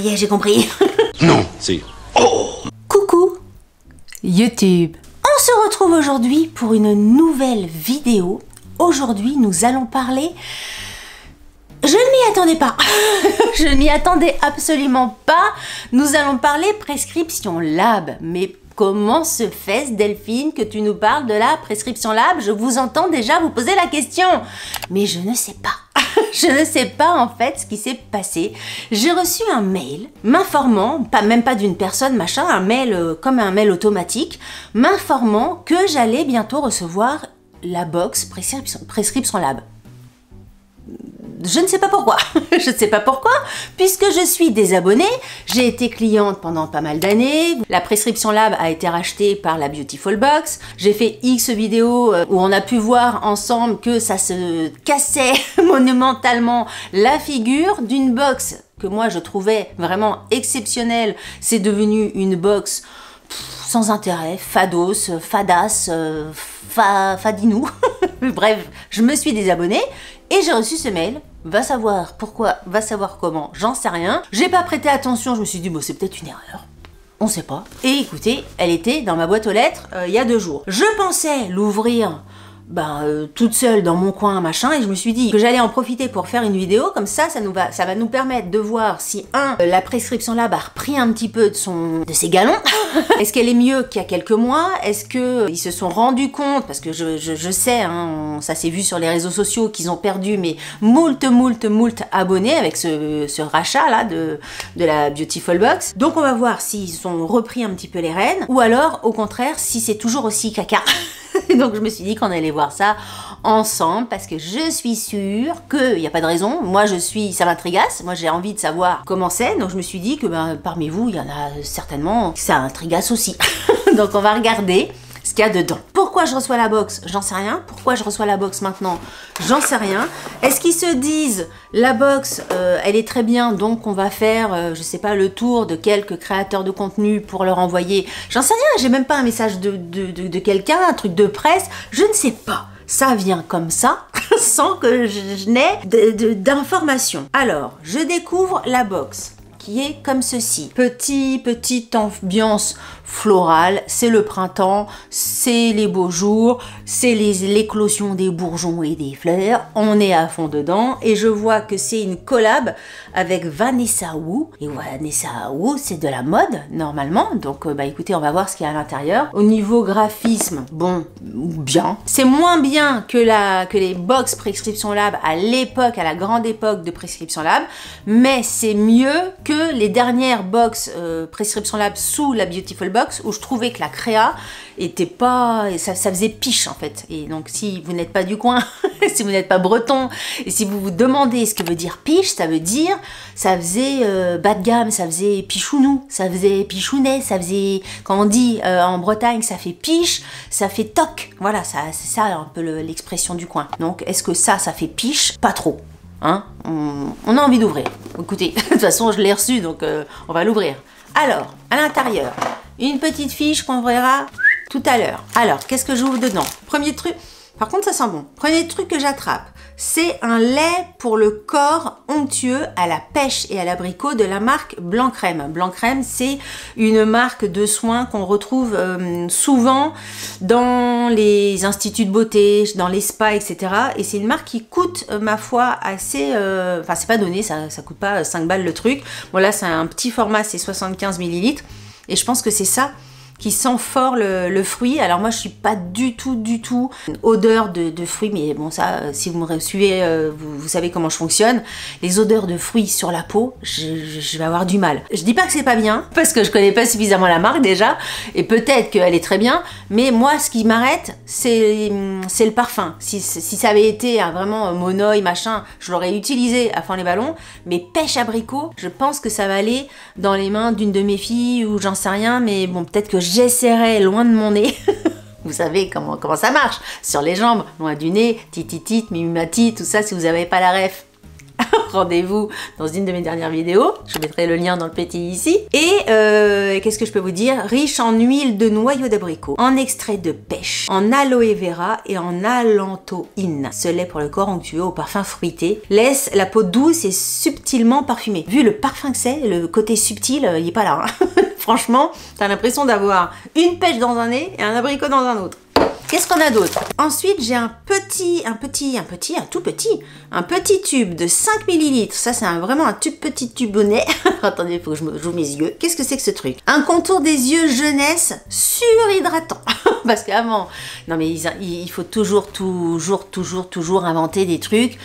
y est, j'ai compris. Non, c'est... Oh! Coucou YouTube. On se retrouve aujourd'hui pour une nouvelle vidéo. Aujourd'hui, nous allons parler... Je ne m'y attendais pas. Je ne m'y attendais absolument pas. Nous allons parler prescription lab. Mais comment se fait-ce, Delphine, que tu nous parles de la prescription lab? Je vous entends déjà vous poser la question. Mais je ne sais pas. Je ne sais pas en fait ce qui s'est passé. J'ai reçu un mail m'informant, même pas d'une personne, machin, un mail comme un mail automatique, m'informant que j'allais bientôt recevoir la box prescription lab. Je ne sais pas pourquoi, je ne sais pas pourquoi, puisque je suis désabonnée, j'ai été cliente pendant pas mal d'années, la prescription lab a été rachetée par la Beautiful Box, j'ai fait X vidéos où on a pu voir ensemble que ça se cassait monumentalement la figure d'une box que moi je trouvais vraiment exceptionnelle, c'est devenu une box sans intérêt, fados, fadasse, fadinou, bref, je me suis désabonnée et j'ai reçu ce mail. Va savoir pourquoi, va savoir comment, j'en sais rien. J'ai pas prêté attention, je me suis dit, bon, c'est peut-être une erreur. On sait pas. Et écoutez, elle était dans ma boîte aux lettres il y a 2 jours. Je pensais l'ouvrir toute seule dans mon coin, machin, et je me suis dit que j'allais en profiter pour faire une vidéo, comme ça, ça va nous permettre de voir si, la prescription lab a repris un petit peu de ses galons. Est-ce qu'elle est mieux qu'il y a quelques mois? Est-ce qu'ils se sont rendus compte, parce que je sais, hein, ça s'est vu sur les réseaux sociaux, qu'ils ont perdu mais moult abonnés avec ce rachat-là de la Beautiful Box. Donc on va voir s'ils ont repris un petit peu les rênes, ou alors, au contraire, si c'est toujours aussi caca. Donc je me suis dit qu'on allait voir ça ensemble parce que je suis sûre qu'il n'y a pas de raison. Moi ça m'intrigasse, moi j'ai envie de savoir comment c'est, donc je me suis dit que parmi vous il y en a certainement que ça intrigasse aussi. Donc on va regarder ce qu'il y a dedans. Pourquoi je reçois la box? J'en sais rien. Pourquoi je reçois la box maintenant? J'en sais rien. Est-ce qu'ils se disent la box elle est très bien, donc on va faire je sais pas, le tour de quelques créateurs de contenu pour leur envoyer? J'en sais rien, j'ai même pas un message de quelqu'un, un truc de presse, je ne sais pas. Ça vient comme ça, sans que je n'ai d'informations. Alors, je découvre la box qui est comme ceci. Petite ambiance florale, c'est le printemps, c'est les beaux jours, c'est l'éclosion des bourgeons et des fleurs, on est à fond dedans, et je vois que c'est une collab avec Vanessa Wu, et Vanessa Wu c'est de la mode normalement, donc écoutez, on va voir ce qu'il y a à l'intérieur. Au niveau graphisme, bon, bien, c'est moins bien que les box Prescription Lab à l'époque, à la grande époque de Prescription Lab, mais c'est mieux que les dernières box Prescription Lab sous la Beautiful Box, où je trouvais que la créa était pas... ça faisait piche en fait. Et donc si vous n'êtes pas du coin, si vous n'êtes pas breton, et si vous vous demandez ce que veut dire piche, ça veut dire, ça faisait bas de gamme, ça faisait pichounou, ça faisait pichounet, ça faisait, quand on dit en Bretagne, ça fait piche, ça fait toc. Voilà, c'est ça un peu l'expression du coin. Donc est-ce que ça fait piche? Pas trop. Hein, on a envie d'ouvrir. Écoutez, de toute façon, je l'ai reçu, donc on va l'ouvrir. Alors, à l'intérieur, une petite fiche qu'on verra tout à l'heure. Alors, qu'est-ce que j'ouvre dedans? Premier truc, par contre, ça sent bon. Premier truc que j'attrape, c'est un lait pour le corps onctueux à la pêche et à l'abricot de la marque Blanc Crème. Blanc Crème, c'est une marque de soins qu'on retrouve souvent dans les instituts de beauté, dans les spas, etc. Et c'est une marque qui coûte, ma foi, assez... Enfin, c'est pas donné, ça coûte pas 5 balles le truc. Bon, là, c'est un petit format, c'est 75 ml. Et je pense que c'est ça qui sent fort le fruit. Alors moi je suis pas du tout odeur de fruits, mais bon ça, si vous me suivez, vous savez comment je fonctionne. Les odeurs de fruits sur la peau, je vais avoir du mal. Je dis pas que c'est pas bien, parce que je connais pas suffisamment la marque déjà, et peut-être qu'elle est très bien, mais moi ce qui m'arrête, c'est le parfum. Si ça avait été vraiment monoï, machin, je l'aurais utilisé à fond les ballons, mais pêche abricot, je pense que ça va aller dans les mains d'une de mes filles, ou j'en sais rien, mais bon, peut-être que j'essaierai loin de mon nez. Vous savez comment ça marche, sur les jambes, loin du nez, tititit, mimimati, tout ça, si vous n'avez pas la ref. Rendez-vous dans une de mes dernières vidéos. Je vous mettrai le lien dans le petit ici. Et qu'est-ce que je peux vous dire? Riche en huile de noyau d'abricot, en extrait de pêche, en aloe vera et en allantoïne. Ce lait pour le corps onctueux au parfum fruité laisse la peau douce et subtilement parfumée. Vu le parfum que c'est, le côté subtil, il est pas là. Hein. Franchement, t'as l'impression d'avoir une pêche dans un nez et un abricot dans un autre. Qu'est-ce qu'on a d'autre? Ensuite, j'ai un tout petit tube de 5 ml. Ça, c'est vraiment un petit tube au nez. Attendez, il faut que je joue mes yeux. Qu'est-ce que c'est que ce truc? Un contour des yeux jeunesse surhydratant. Parce qu'avant, non mais il faut toujours inventer des trucs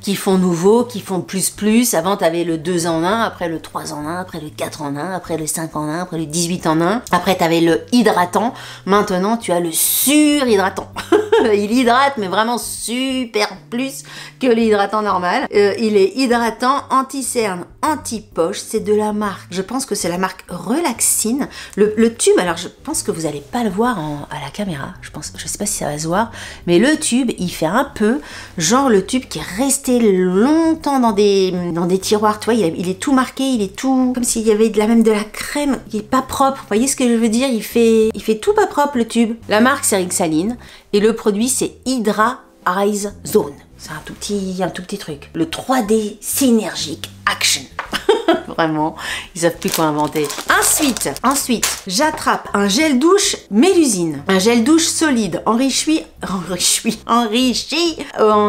qui font nouveau, qui font plus. Avant, tu avais le 2 en 1, après le 3 en 1, après le 4 en 1, après le 5 en 1, après le 18 en 1. Après, tu avais le hydratant. Maintenant, tu as le surhydratant. Il hydrate, mais vraiment super plus que l'hydratant normal. Il est hydratant, anti-cerne, anti-poche. C'est de la marque, je pense que c'est la marque Relaxine. Le tube, alors je pense que vous n'allez pas le voir à la caméra. Je sais pas si ça va se voir, mais le tube, il fait un peu genre le tube qui est resté longtemps dans des tiroirs. Tu vois, il est tout marqué, il est tout comme s'il y avait même de la crème. Il est pas propre. Vous voyez ce que je veux dire? Il fait tout pas propre le tube. La marque c'est Rixaline et le produit c'est Hydra Eyes Zone. C'est un tout petit truc. Le 3D Synergic Action. Vraiment, ils savent plus quoi inventer. Ensuite, j'attrape un gel douche Mélusine. Un gel douche solide, enrichi en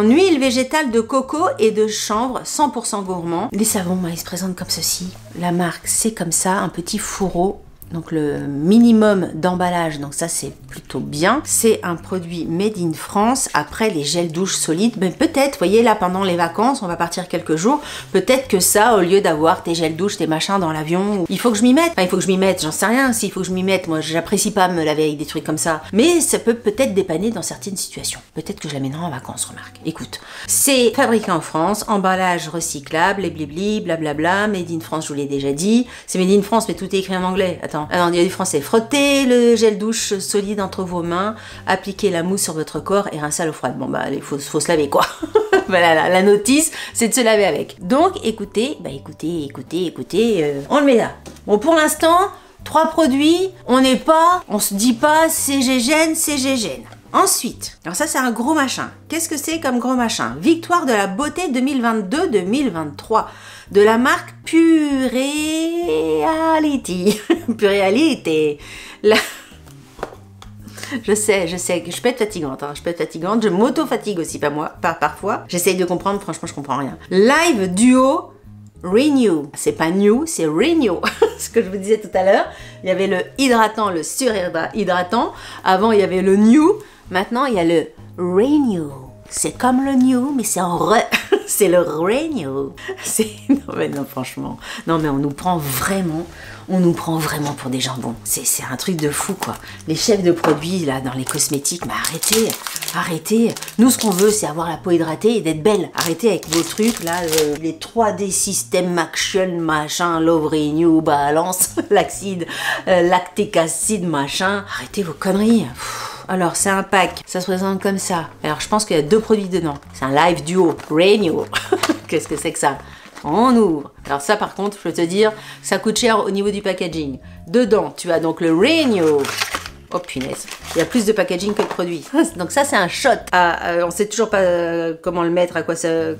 huile végétale de coco et de chanvre, 100% gourmand. Les savons, ils se présentent comme ceci. La marque, c'est comme ça, un petit fourreau. Donc le minimum d'emballage, donc ça c'est plutôt bien. C'est un produit made in France. Après les gels douche solides, mais peut-être, vous voyez là pendant les vacances, on va partir quelques jours, peut-être que ça, au lieu d'avoir tes gels douche, tes machins dans l'avion, il faut que je m'y mette. Enfin, il faut que je m'y mette, j'en sais rien s'il faut que je m'y mette. Moi j'apprécie pas me laver avec des trucs comme ça, mais ça peut peut-être dépanner dans certaines situations. Peut-être que je l'amènerai en vacances, remarque. Écoute, c'est fabriqué en France, emballage recyclable, et blibli, blablabla, made in France, je vous l'ai déjà dit. C'est made in France, mais tout est écrit en anglais. Attends. Alors, il y a du français. Frottez le gel douche solide entre vos mains, appliquez la mousse sur votre corps et rincez à l'eau froide. Bon, bah, il faut se laver, quoi. Voilà, la notice, c'est de se laver avec. Donc, écoutez, on le met là. Bon, pour l'instant, 3 produits, on se dit pas CGGène. Ensuite, alors ça c'est un gros machin. Qu'est-ce que c'est comme gros machin? Victoire de la beauté 2022-2023 de la marque Pureality. Pureality. Je sais que je peux être fatigante, je m'auto-fatigue aussi parfois. J'essaye de comprendre, franchement je comprends rien. Live Duo Renew. C'est pas new, c'est Renew. Ce que je vous disais tout à l'heure, il y avait le hydratant, le surhydratant. Avant il y avait le new. Maintenant, il y a le Renew. C'est comme le new, mais c'est en c'est le Renew. Non, franchement. Non, mais on nous prend vraiment pour des jambons. C'est un truc de fou, quoi. Les chefs de produits, là, dans les cosmétiques, mais arrêtez. Nous, ce qu'on veut, c'est avoir la peau hydratée et d'être belle. Arrêtez avec vos trucs, là, les 3D System Action, machin, Love Renew, balance, l'acide, lactic acid, machin. Arrêtez vos conneries. Alors, c'est un pack, ça se présente comme ça. Alors, je pense qu'il y a 2 produits dedans. C'est un Live Duo Renew. Qu'est-ce que c'est que ça? On ouvre. Alors ça, par contre, je peux te dire, ça coûte cher au niveau du packaging. Dedans, tu as donc le Renew. Oh punaise, il y a plus de packaging que de produits. Donc ça c'est un shot. On sait toujours pas comment le mettre,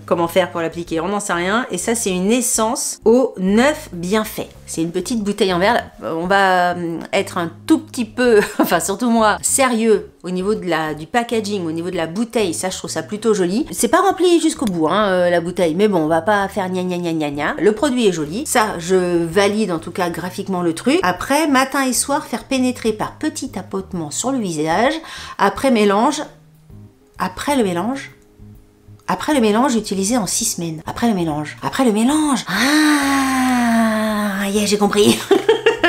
comment faire pour l'appliquer, on n'en sait rien. Et ça c'est une essence aux 9 bienfaits. C'est une petite bouteille en verre. On va être un tout petit peu, enfin surtout moi, sérieux au niveau du packaging, au niveau de la bouteille. Ça je trouve ça plutôt joli. C'est pas rempli jusqu'au bout la bouteille, mais bon on va pas faire gna gna gna gna gna. Le produit est joli. Ça je valide en tout cas graphiquement le truc. Après matin et soir faire pénétrer par petit tapotement sur le visage. Après le mélange utilisé en 6 semaines. Après le mélange. Ah, yeah, j'ai compris.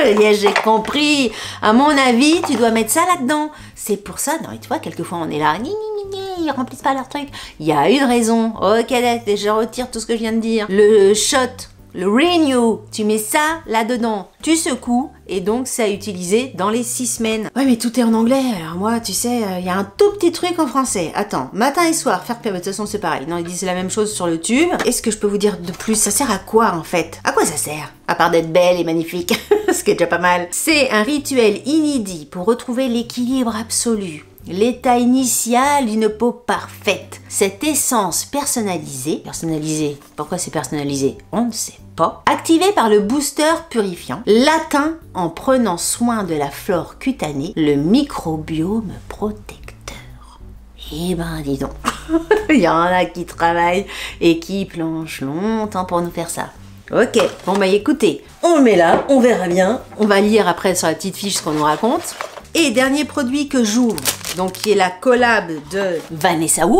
J'ai compris. À mon avis, tu dois mettre ça là-dedans. C'est pour ça. Non, tu vois, quelquefois on est là. Ils remplissent pas leur truc. Il y a une raison. Ok, je retire tout ce que je viens de dire. Le shot le Renew, tu mets ça là-dedans, tu secoues et donc c'est à utiliser dans les 6 semaines. Ouais mais tout est en anglais, alors moi tu sais, il y a un tout petit truc en français. Attends, matin et soir, faire pire, de toute façon c'est pareil, non ils disent la même chose sur le tube. Est-ce que je peux vous dire de plus? Ça sert à quoi en fait? À quoi ça sert? À part d'être belle et magnifique, ce qui est déjà pas mal. C'est un rituel inédit pour retrouver l'équilibre absolu. L'état initial d'une peau parfaite. Cette essence personnalisée, pourquoi c'est personnalisé? On ne sait pas. Activée par le booster purifiant, l'atteint en prenant soin de la flore cutanée, le microbiome protecteur. Eh ben dis donc, il y en a qui travaillent et qui planchent longtemps pour nous faire ça. Ok, bon bah écoutez, on le met là, on verra bien. On va lire après sur la petite fiche ce qu'on nous raconte. Et dernier produit que j'ouvre, donc qui est la collab de Vanessa Wu,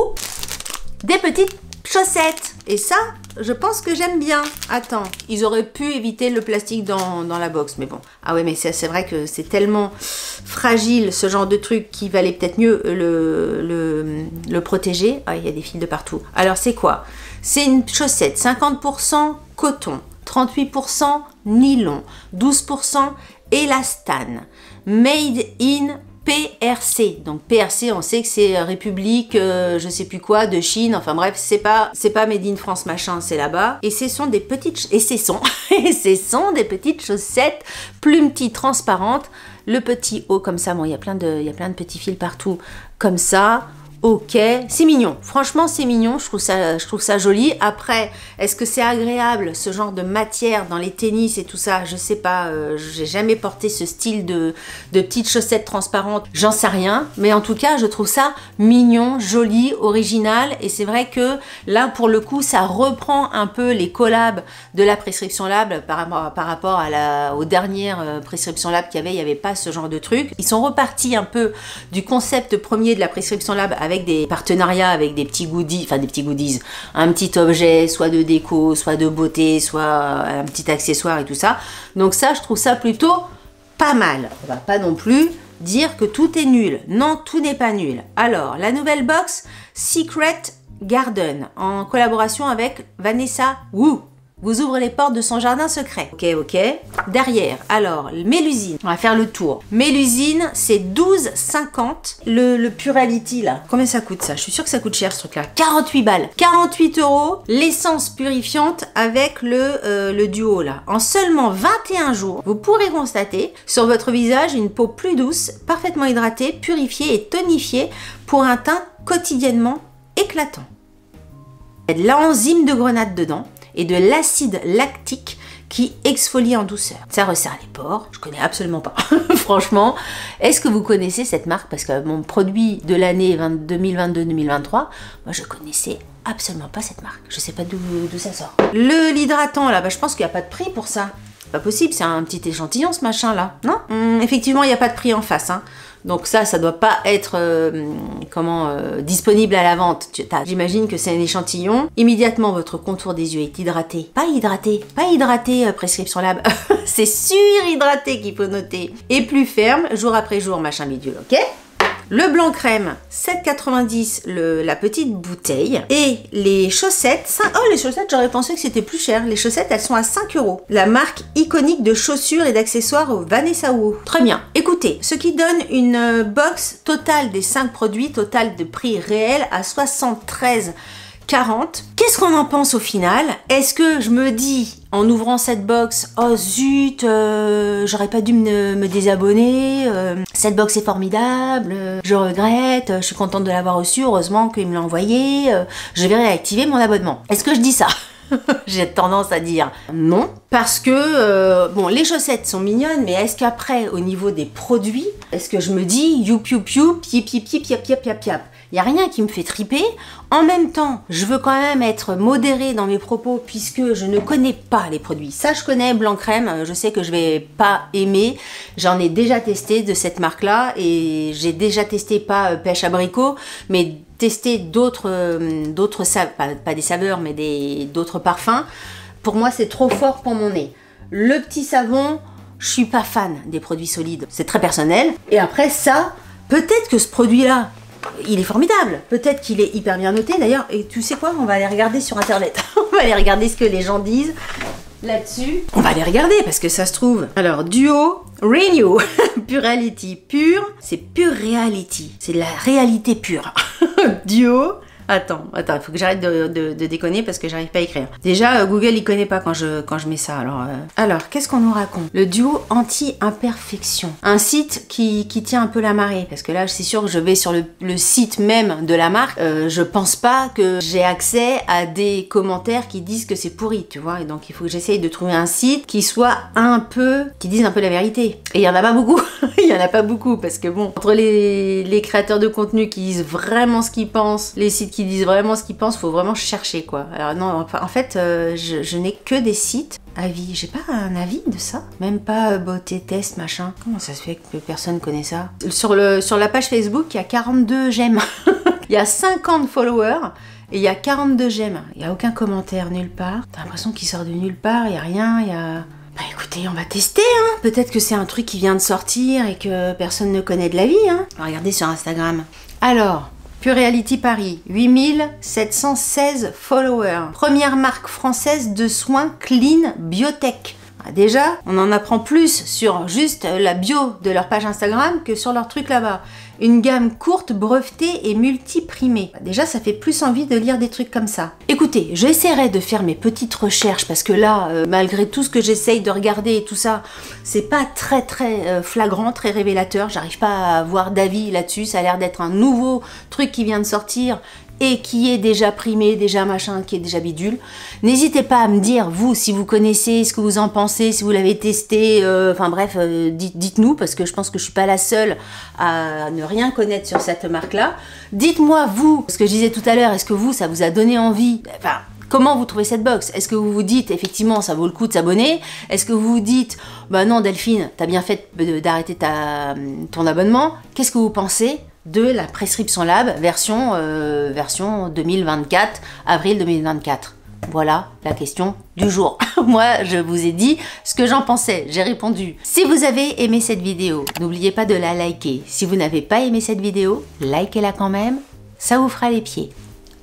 des petites chaussettes. Et ça, je pense que j'aime bien. Attends, ils auraient pu éviter le plastique dans la box, mais bon. Ah ouais, mais c'est vrai que c'est tellement fragile, ce genre de truc, qu'il valait peut-être mieux le protéger. Ah, il y a des fils de partout. Alors, c'est quoi? C'est une chaussette 50% coton, 38% nylon, 12% élastane, made in PRC. Donc PRC, on sait que c'est République, je sais plus quoi, de Chine. Enfin bref, c'est pas made in France machin, c'est là-bas. Et ce sont des petites des petites chaussettes plumetis transparentes. Le petit haut comme ça, bon, il y a plein de petits fils partout comme ça. Ok, c'est mignon. Franchement, c'est mignon. Je trouve ça joli. Après, est-ce que c'est agréable ce genre de matière dans les tennis et tout ça? Je sais pas. J'ai jamais porté ce style de petites chaussettes transparentes. J'en sais rien. Mais en tout cas, je trouve ça mignon, joli, original. Et c'est vrai que là, pour le coup, ça reprend un peu les collabs de la Prescription Lab par rapport aux dernières Prescription Lab qu'il y avait. Il n'y avait pas ce genre de truc. Ils sont repartis un peu du concept premier de la Prescription Lab avec des partenariats avec des petits goodies, un petit objet, soit de déco, soit de beauté, soit un petit accessoire et tout ça. Donc ça, je trouve ça plutôt pas mal. On va pas non plus dire que tout est nul. Non, tout n'est pas nul. Alors, la nouvelle box Secret Garden, en collaboration avec Vanessa Wu, vous ouvre les portes de son jardin secret. Ok. Derrière, alors, Mélusine. On va faire le tour. Mélusine, c'est 12,50. Le Purality, là. Combien ça coûte, ça? Je suis sûre que ça coûte cher, ce truc-là. 48 balles. 48 €. L'essence purifiante avec le duo, là. En seulement 21 jours, vous pourrez constater sur votre visage une peau plus douce, parfaitement hydratée, purifiée et tonifiée pour un teint quotidiennement éclatant. Il y a de l'enzyme de grenade dedans et de l'acide lactique qui exfolie en douceur. Ça resserre les pores, je connais absolument pas. Franchement, est-ce que vous connaissez cette marque? Parce que mon produit de l'année 2022-2023, moi je connaissais absolument pas cette marque. Je sais pas d'où ça sort. L'hydratant là, je pense qu'il n'y a pas de prix pour ça. Pas possible, c'est un petit échantillon ce machin là. Non, effectivement, il n'y a pas de prix en face. Hein. Donc ça doit pas être disponible à la vente. J'imagine que c'est un échantillon. Immédiatement, votre contour des yeux est hydraté. Pas hydraté, Prescription Lab. C'est surhydraté qu'il faut noter. Et plus ferme, jour après jour, machin bidule, ok? Le blanc crème, 7,90 la petite bouteille. Et les chaussettes, les chaussettes, j'aurais pensé que c'était plus cher. Les chaussettes, elles sont à 5 €. La marque iconique de chaussures et d'accessoires Vanessa Wu. Très bien. Écoutez, ce qui donne une box totale des 5 produits, total de prix réel à 73,40 €. Qu'est-ce qu'on en pense au final? Est-ce que je me dis, en ouvrant cette box, oh zut, j'aurais pas dû me désabonner, cette box est formidable, je regrette, je suis contente de l'avoir reçue, heureusement qu'il me l'a envoyé, je vais réactiver mon abonnement. Est-ce que je dis ça? J'ai tendance à dire non, parce que, les chaussettes sont mignonnes, mais est-ce qu'après, au niveau des produits, est-ce que je me dis youp youp youp, yip yip yip yap yap yap yap? Il n'y a rien qui me fait triper. En même temps, je veux quand même être modérée dans mes propos puisque je ne connais pas les produits. Ça, je connais blanc crème. Je sais que je vais pas aimer. J'en ai déjà testé de cette marque-là et j'ai déjà testé pas pêche abricot, mais testé d'autres pas des saveurs, mais d'autres parfums. Pour moi, c'est trop fort pour mon nez. Le petit savon, je suis pas fan des produits solides. C'est très personnel. Et après ça, peut-être que ce produit-là, il est formidable. Peut-être qu'il est hyper bien noté d'ailleurs. Et tu sais quoi? On va aller regarder sur internet. On va aller regarder ce que les gens disent. là-dessus. On va les regarder parce que ça se trouve. Alors, duo, Renew, Pure Reality, pure, c'est Pure Reality. C'est de la réalité pure. Duo. Attends, il faut que j'arrête de déconner parce que j'arrive pas à écrire. Déjà, Google, il connaît pas quand je mets ça. Alors qu'est-ce qu'on nous raconte? Le duo anti-imperfection. Un site qui tient un peu la marée. Parce que là, c'est sûr que je vais sur le site même de la marque. Je pense pas que j'ai accès à des commentaires qui disent que c'est pourri, tu vois. Et donc, il faut que j'essaye de trouver un site qui soit qui dise un peu la vérité. Et il y en a pas beaucoup. Il y en a pas beaucoup parce que bon, entre les créateurs de contenu qui disent vraiment ce qu'ils pensent, les sites qui disent vraiment ce qu'ils pensent, faut vraiment chercher quoi. Alors non, en fait, je n'ai que des sites avis. J'ai pas un avis de ça, même pas beauté test machin. Comment ça se fait que personne connaît ça? Sur la page Facebook, il y a 42 j'aime. Il y a 50 followers et il y a 42 j'aime. Il y a aucun commentaire nulle part. T'as l'impression qu'il sort de nulle part. Il y a rien. Il y a bah écoutez, on va tester, hein. Peut-être que c'est un truc qui vient de sortir et que personne ne connaît de la vie, hein. Regardez sur Instagram. Alors, Pure Reality Paris, 8716 followers. Première marque française de soins clean biotech. Déjà, on en apprend plus sur juste la bio de leur page Instagram que sur leur truc là-bas. Une gamme courte, brevetée et multiprimée. Déjà, ça fait plus envie de lire des trucs comme ça. Écoutez, j'essaierai de faire mes petites recherches parce que là, malgré tout ce que j'essaye de regarder et tout ça, c'est pas très flagrant, très révélateur. J'arrive pas à avoir d'avis là-dessus. Ça a l'air d'être un nouveau truc qui vient de sortir et qui est déjà primé, déjà machin, qui est déjà bidule. N'hésitez pas à me dire, vous, si vous connaissez, ce que vous en pensez, si vous l'avez testé, enfin bref, dites-nous, parce que je pense que je suis pas la seule à ne rien connaître sur cette marque-là. Dites-moi, vous, ce que je disais tout à l'heure, est-ce que vous, ça vous a donné envie? Enfin, comment vous trouvez cette box? Est-ce que vous vous dites, effectivement, ça vaut le coup de s'abonner? Est-ce que vous vous dites, bah non, Delphine, t'as bien fait d'arrêter ton abonnement? Qu'est-ce que vous pensez de la Prescription Lab version 2024, avril 2024? Voilà la question du jour. Moi, je vous ai dit ce que j'en pensais, j'ai répondu. Si vous avez aimé cette vidéo, n'oubliez pas de la liker. Si vous n'avez pas aimé cette vidéo, likez-la quand même, ça vous fera les pieds.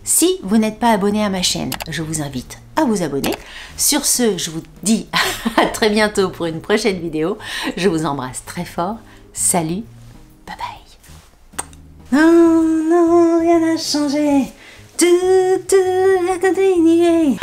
Si vous n'êtes pas abonné à ma chaîne, je vous invite à vous abonner. Sur ce, je vous dis à très bientôt pour une prochaine vidéo. Je vous embrasse très fort. Salut, bye bye. Non, non, rien n'a changé. Tout a continué.